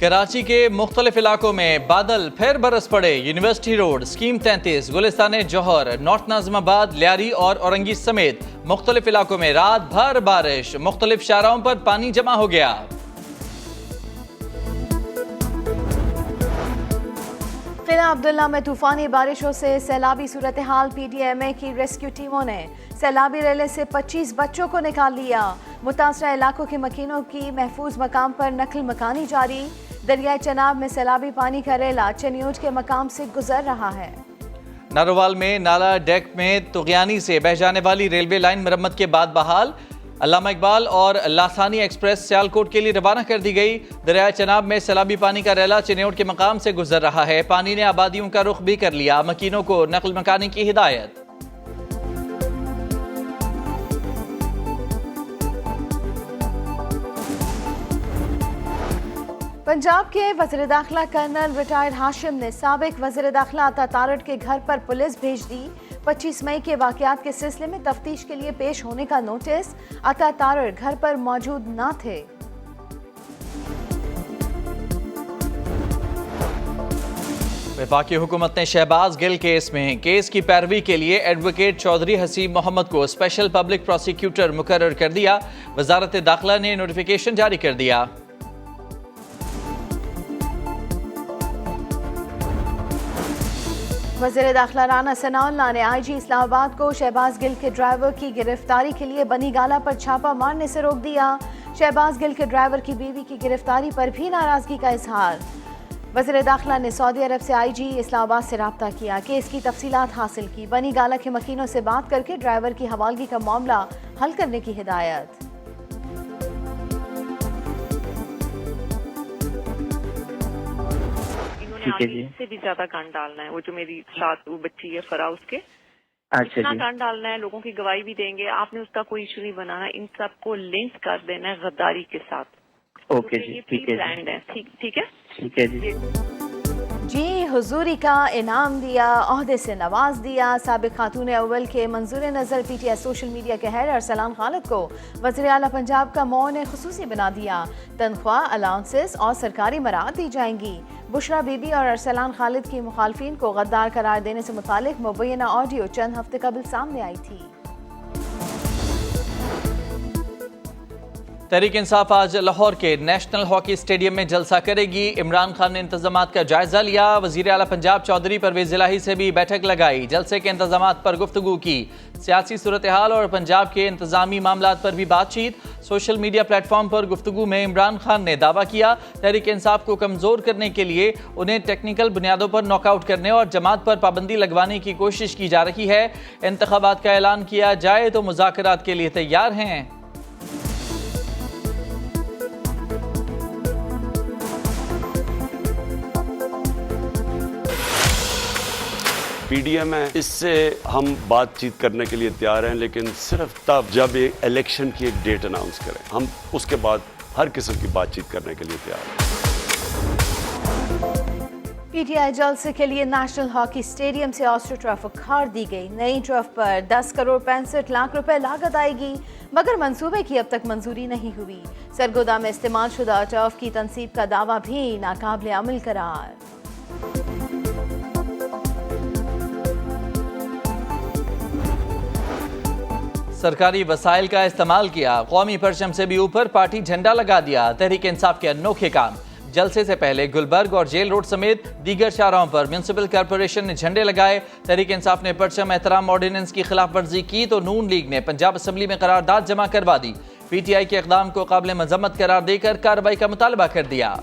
कराची के मुख्तलिफ इलाकों में बादल फिर बरस पड़े। यूनिवर्सिटी रोड, स्कीम 33, गुलिस्तान जौहर, नॉर्थ नाज़िमाबाद, लियारी और औरंगी समेत मुख्तलिफ इलाकों में रात भर बारिश। मुख्तलिफ शाहराहों पर पानी जमा हो गया। किला अब्दुल्ला में तूफानी बारिशों से सैलाबी सूरत हाल। PDMA की रेस्क्यू टीमों ने सैलाबी रेले से 25 बच्चों को निकाल लिया। मुतासरा इलाकों के मकीनों की महफूज मकाम पर नकल मकानी जारी। दरिया चनाब में सैलाबी पानी का रेला चनियोज के मकाम से गुजर रहा है। नारोवाल में नाला डेक में तुगयानी से बह जाने वाली रेलवे लाइन मरम्मत के बाद बहाल। अल्लामा इकबाल और लासानी एक्सप्रेस सियालकोट के लिए रवाना कर दी गई। दरिया चनाब में सैलाबी पानी का रेला चनियोट के मकाम से गुजर रहा है। पानी ने आबादियों का रुख भी कर लिया। मकीनों को नकल मकानी की हिदायत। पंजाब के वज़ीर दाखिला कर्नल रिटायर्ड हाशिम ने साबिक वज़ीर दाखिला अता तारड़ के घर पर पुलिस भेज दी। 25 मई के वाक़यात के सिलसिले में तफ्तीश के लिए पेश होने का नोटिस। अता तारड़ घर पर मौजूद न थे। वफाकी हुकूमत ने शहबाज गिल केस की पैरवी के लिए एडवोकेट चौधरी हसीब मोहम्मद को स्पेशल पब्लिक प्रोसिक्यूटर मुकर्रर कर दिया। वजारत दाखिला ने नोटिफिकेशन जारी कर दिया। वज़ीर दाखिला राना सनाउल्लाह ने IG इस्लामाबाद को शहबाज गिल के ड्राइवर की गिरफ्तारी के लिए बनी गाला पर छापा मारने से रोक दिया। शहबाज गिल के ड्राइवर की बीवी की गिरफ्तारी पर भी नाराजगी का इजहार। वज़ीर दाखिला ने सऊदी अरब से IG इस्लामाबाद से रब्ता किया, केस की तफसीलात हासिल की। बनी गाला के मकीनों से बात करके ड्राइवर की हवालगी का मामला हल करने की हिदायत। इससे भी ज्यादा कान डालना है। वो जो मेरी साथ वो बच्ची है फरा, उसके अच्छा इतना जी, कान डालना है। लोगों की गवाही भी देंगे। आपने उसका कोई इशू नहीं बनाना। इन सबको लिंक कर देना है गद्दारी के साथ। ओके जी, ठीक है ब्रांड है। ठीक है, ठीक है जी। जी हुजूरी का इनाम दिया, ओहदे से नवाज दिया। साबिक खातून अव्वल के मंजूर नज़र PTI सोशल मीडिया के हेड अरसलान खालिद को वज़ीर आला पंजाब का मौन खुसूसी बना दिया। तनख्वाह, अलाउंसेस और सरकारी मराहत दी जाएंगी। बुशरा बीबी और अरसलान खालिद की मुखालफिन को गद्दार करार देने से मुतालिक मुबैना ऑडियो चंद हफ्ते कबल सामने आई थी। तहरीक इंसाफ आज लाहौर के नेशनल हॉकी स्टेडियम में जलसा करेगी। इमरान खान ने इंतजामात का जायजा लिया। वजीर आला पंजाब चौधरी परवेज इलाही से भी बैठक लगाई। जलसे के इंतजामात पर गुफ्तगू की। सियासी सूरत हाल और पंजाब के इंतजामी मामलात पर भी बातचीत। सोशल मीडिया प्लेटफॉर्म पर गुफ्तगू में इमरान खान ने दावा किया तहरीक इंसाफ को कमजोर करने के लिए उन्हें टेक्निकल बुनियादों पर नॉकआउट करने और जमात पर पाबंदी लगवाने की कोशिश की जा रही है। इंतखाबात का ऐलान किया जाए तो मुज़ाकरात के लिए तैयार हैं। PDM है, इससे हम बातचीत करने के लिए तैयार हैं, लेकिन सिर्फ तब जब ये इलेक्शन की एक डेट अनाउंस करें। हम उसके बाद हर किस्म की बातचीत करने के लिए तैयार हैं। PTI जलसे के लिए नेशनल हॉकी स्टेडियम से ऑस्ट्रो टर्फ उखाड़ दी गई। नई टर्फ पर 10 करोड़ 65 लाख रुपए लागत आएगी, मगर मंसूबे की अब तक मंजूरी नहीं हुई। सरगोदा में इस्तेमाल शुदा टर्फ की तनसीब का दावा भी नाकाबिल अमल करार। सरकारी वसाइल का इस्तेमाल किया, कौमी परचम से भी ऊपर पार्टी झंडा लगा दिया। तहरीक इंसाफ के अनोखे काम। जलसे से पहले गुलबर्ग और जेल रोड समेत दीगर शाहराहों पर म्यूनसिपल कॉरपोरेशन ने झंडे लगाए। तहरीक इंसाफ ने परचम एहतराम ऑर्डिनेंस की खिलाफ वर्जी की तो नून लीग ने पंजाब असम्बली में करारदाद जमा करवा दी। PTI के इक़दाम को काबिल मजम्मत करार देकर कार्रवाई का मुतालबा कर दिया।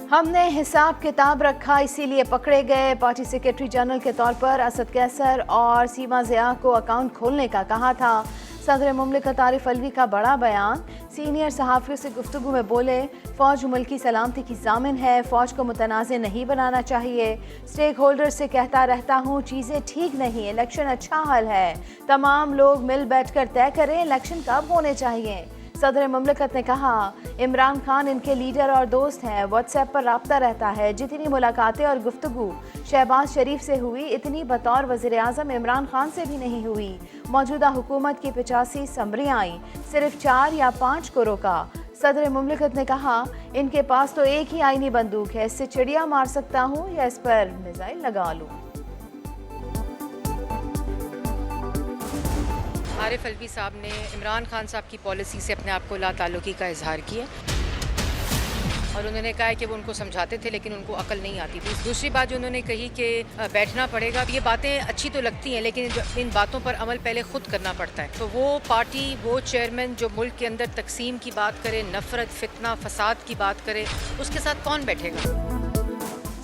हमने हिसाब किताब रखा इसीलिए पकड़े गए। पार्टी सेक्रेटरी जनरल के तौर पर असद कैसर और सीमा ज़िया को अकाउंट खोलने का कहा था। सदर मुमलिकत आरिफ अलवी का बड़ा बयान। सीनियर सहाफ़ियों से गुफ्तगू में बोले फ़ौज मुल्की सलामती की ज़ामिन है, फ़ौज को मुतनाज़ नहीं बनाना चाहिए। स्टेक होल्डर से कहता रहता हूँ चीज़ें ठीक नहीं, इलेक्शन अच्छा हल है, तमाम लोग मिल बैठ कर तय करें इलेक्शन कब होने चाहिए। सदर मुमलिकत ने कहा, इमरान खान इनके लीडर और दोस्त हैं, व्हाट्सएप पर राब्ता रहता है। जितनी मुलाकातें और गुफ्तगू शहबाज शरीफ से हुई, इतनी बतौर वज़ीर आज़म इमरान खान से भी नहीं हुई। मौजूदा हुकूमत की 85 समरियाँ आई, सिर्फ 4 या 5 को रोका। सदर मुमलिकत ने कहा, इनके पास तो एक ही आईनी बंदूक है, इससे चिड़िया मार सकता हूँ या इस पर मिसाइल लगा लूँ। आरिफ अलवी साहब ने इमरान खान साहब की पॉलिसी से अपने आप को लाताल्लुकी का इजहार किया और उन्होंने कहा है कि वो उनको समझाते थे लेकिन उनको अकल नहीं आती थी। दूसरी बात जो उन्होंने कही कि बैठना पड़ेगा, ये बातें अच्छी तो लगती हैं लेकिन इन बातों पर अमल पहले खुद करना पड़ता है। तो वो पार्टी, वो चेयरमैन जो मुल्क के अंदर तकसीम की बात करे, नफरत, फितना, फसाद की बात करे, उसके साथ कौन बैठेगा?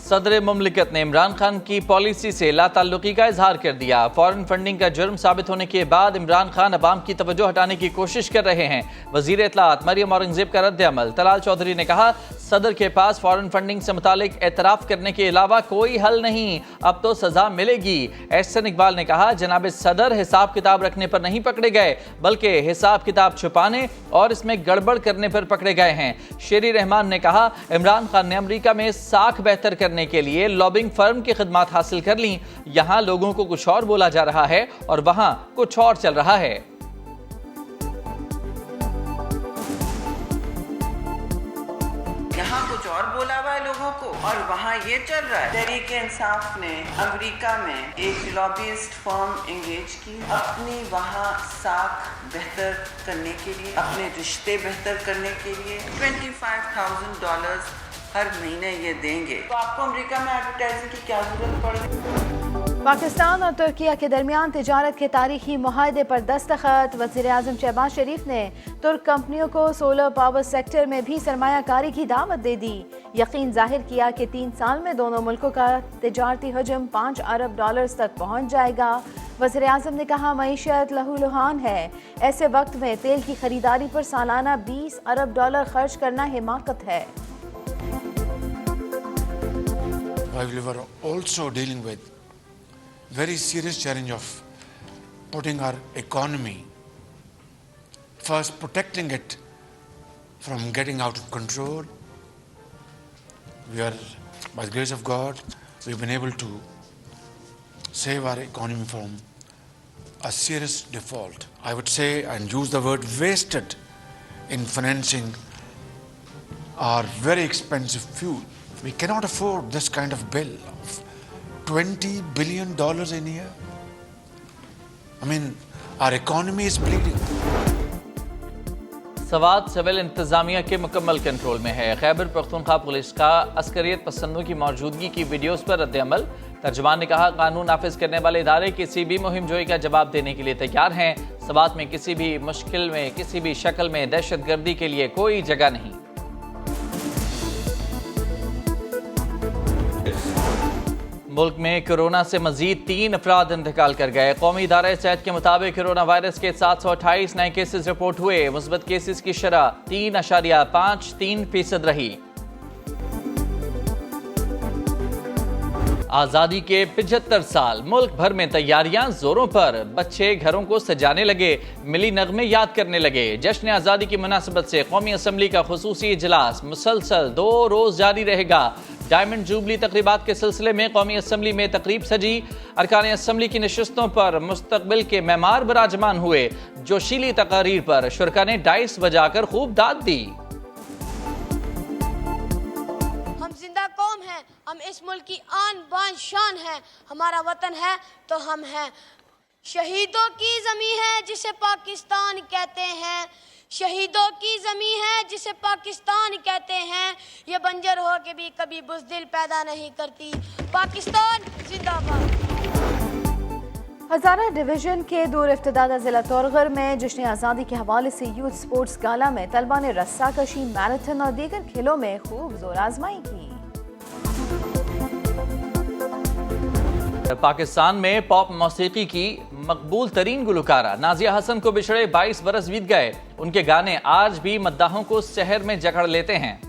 सदर मुमलिकत ने इमरान खान की पॉलिसी से लाताल्लुकी का इजहार कर दिया। फॉरेन फंडिंग का जुर्म साबित होने के बाद इमरान खान अवाम की तवज्जो हटाने की कोशिश कर रहे हैं। वजीर इत्तलात मरियम औरंगजेब का रद्द अमल। तलाल चौधरी ने कहा, सदर के पास फॉरेन फंडिंग से मुतालिक एतराफ़ करने के अलावा कोई हल नहीं, अब तो सजा मिलेगी। एहसन इकबाल ने कहा, जनाब सदर हिसाब किताब रखने पर नहीं पकड़े गए बल्कि हिसाब किताब छुपाने और इसमें गड़बड़ करने पर पकड़े गए हैं। शेरी रहमान ने कहा, इमरान खान ने अमरीका में साख बेहतर करने के लिए लॉबिंग फर्म की खिदमत हासिल कर ली। यहां लोगों को कुछ और बोला जा रहा है और वहां कुछ और चल रहा है। यहाँ कुछ और बोला हुआ है लोगों को और वहाँ ये चल रहा है। तहरीक इंसाफ ने अमेरिका में एक लॉबिस्ट फर्म एंगेज की अपनी वहाँ साख बेहतर करने के लिए, अपने रिश्ते बेहतर करने के लिए। $25,000 हर महीने ये देंगे, तो आपको अमेरिका में एडवर्टाइजिंग की क्या जरूरत पड़ गई? पाकिस्तान और तुर्किया के दरमियान तिजारत के तारीखी मुआहदे पर दस्तखत। वज़ीर आज़म शहबाज शरीफ ने तुर्क कंपनियों को सोलर पावर सेक्टर में भी सरमायाकारी की दावत दे दी। यकीन जाहिर किया कि 3 साल में दोनों मुल्कों का तिजारती हजम $5 अरब तक पहुँच जाएगा। वज़ीर आज़म ने कहा, मईशत लहूलुहान है, ऐसे वक्त में तेल की खरीदारी पर सालाना $20 अरब खर्च करना हिमाकत है। While we were also dealing with very serious challenge of putting our economy, first protecting it from getting out of control, we are, by the grace of God, we've been able to save our economy from a serious default. I would say and use the word wasted in financing our very expensive fuel. We cannot afford this kind of bill of $20 billion in a year. I mean, our economy is bleeding. Swat civil इंतजामिया के मुकम्मल control में है। Khyber Pakhtunkhwa police का अस्करियत पसंदों की मौजूदगी की videos पर रद्द अमल। तर्जुमान ने कहा, कानून नाफिज करने वाले इदारे किसी भी मुहिम जोई का जवाब देने के लिए तैयार हैं। सवात में किसी भी मुश्किल में, किसी भी शक्ल में दहशतगर्दी के लिए कोई जगह नहीं। मुल्क में कोरोना से मजीद 3 अफराद इंतकाल कर गए। कौमी इदारा सेहत के मुताबिक कोरोना वायरस के 728 नए केसेस रिपोर्ट हुए। मुस्बत केसेस की शरह 3.53% रही। आज़ादी के 75 साल, मुल्क भर में तैयारियां जोरों पर। बच्चे घरों को सजाने लगे, मिली नगमे याद करने लगे। जश्न आज़ादी की मुनासबत से कौमी असम्बली का खुसूसी इजलास मुसलसल 2 रोज जारी रहेगा। डायमंड जुबली तकरीबात के सिलसिले में कौमी असम्बली में तकरीब सजी। अरकान असम्बली की नशिस्तों पर मुस्तकबिल के मेहमान बराजमान हुए। जोशीली तकारीर पर शुरका ने डाइस बजाकर खूब दाद दी। हम जिंदा कौम हैं, हम इस मुल्क की आन बान शान हैं। हमारा वतन है तो हम हैं। शहीदों की ज़मीं है जिसे पाकिस्तान कहते हैं, शहीदों की ज़मीं है जिसे पाकिस्तान कहते हैं। ये बंजर हो के भी कभी बुज़दिल पैदा नहीं करती। पाकिस्तान जिंदाबाद। हज़ारा डिवीज़न के दूर इफ्तिदादा ज़िला तौरगर में जश्न आज़ादी के हवाले से यूथ स्पोर्ट्स गाला में तलबा ने रस्सा कशी, मैराथन और दीगर खेलों में खूब जोर आजमाई की। पाकिस्तान में पॉप मौसीकी की मकबूल तरीन गुलकारा नाजिया हसन को बिछड़े 22 बरस बीत गए। उनके गाने आज भी मद्दाहों को शहर में जकड़ लेते हैं।